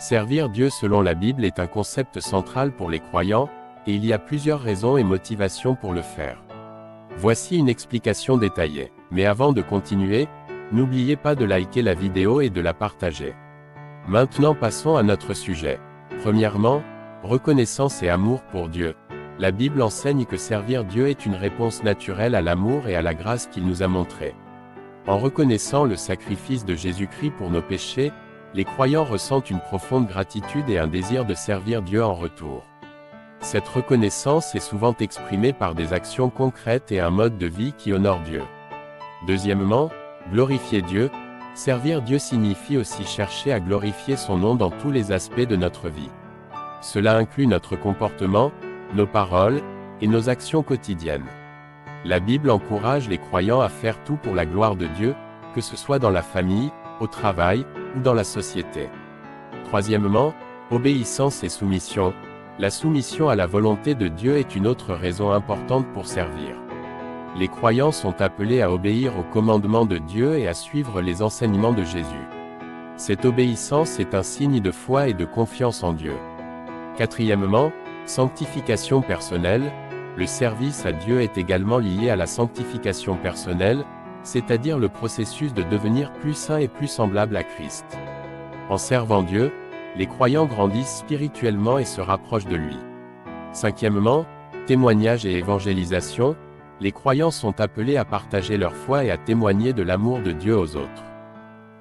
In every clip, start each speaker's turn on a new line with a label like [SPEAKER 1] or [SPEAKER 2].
[SPEAKER 1] Servir Dieu selon la Bible est un concept central pour les croyants, et il y a plusieurs raisons et motivations pour le faire. Voici une explication détaillée. Mais avant de continuer, n'oubliez pas de liker la vidéo et de la partager. Maintenant passons à notre sujet. Premièrement, reconnaissance et amour pour Dieu. La Bible enseigne que servir Dieu est une réponse naturelle à l'amour et à la grâce qu'il nous a montrée. En reconnaissant le sacrifice de Jésus-Christ pour nos péchés, les croyants ressentent une profonde gratitude et un désir de servir Dieu en retour. Cette reconnaissance est souvent exprimée par des actions concrètes et un mode de vie qui honore Dieu. Deuxièmement, glorifier Dieu. Servir Dieu signifie aussi chercher à glorifier son nom dans tous les aspects de notre vie. Cela inclut notre comportement, nos paroles, et nos actions quotidiennes. La Bible encourage les croyants à faire tout pour la gloire de Dieu, que ce soit dans la famille, au travail, ou dans la société. Troisièmement, obéissance et soumission. La soumission à la volonté de Dieu est une autre raison importante pour servir. Les croyants sont appelés à obéir aux commandements de Dieu et à suivre les enseignements de Jésus. Cette obéissance est un signe de foi et de confiance en Dieu. Quatrièmement, sanctification personnelle. Le service à Dieu est également lié à la sanctification personnelle, c'est-à-dire le processus de devenir plus saint et plus semblable à Christ. En servant Dieu, les croyants grandissent spirituellement et se rapprochent de lui. Cinquièmement, témoignage et évangélisation. Les croyants sont appelés à partager leur foi et à témoigner de l'amour de Dieu aux autres.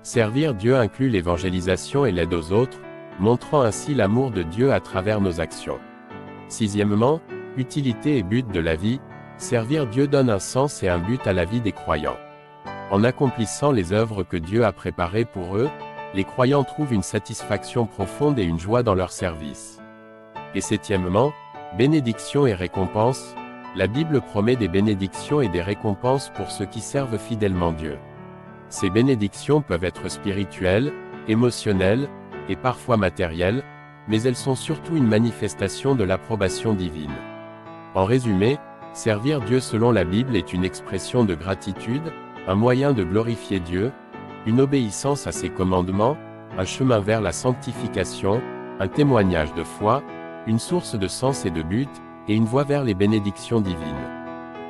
[SPEAKER 1] Servir Dieu inclut l'évangélisation et l'aide aux autres, montrant ainsi l'amour de Dieu à travers nos actions. Sixièmement, utilité et but de la vie. Servir Dieu donne un sens et un but à la vie des croyants. En accomplissant les œuvres que Dieu a préparées pour eux, les croyants trouvent une satisfaction profonde et une joie dans leur service. Et septièmement, bénédiction et récompense. La Bible promet des bénédictions et des récompenses pour ceux qui servent fidèlement Dieu. Ces bénédictions peuvent être spirituelles, émotionnelles, et parfois matérielles, mais elles sont surtout une manifestation de l'approbation divine. En résumé, servir Dieu selon la Bible est une expression de gratitude, un moyen de glorifier Dieu, une obéissance à ses commandements, un chemin vers la sanctification, un témoignage de foi, une source de sens et de but, et une voie vers les bénédictions divines.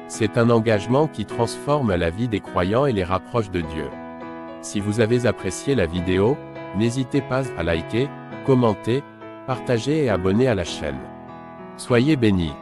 [SPEAKER 1] C'est un engagement qui transforme la vie des croyants et les rapproche de Dieu. Si vous avez apprécié la vidéo, n'hésitez pas à liker, commenter, partager et abonner à la chaîne. Soyez bénis.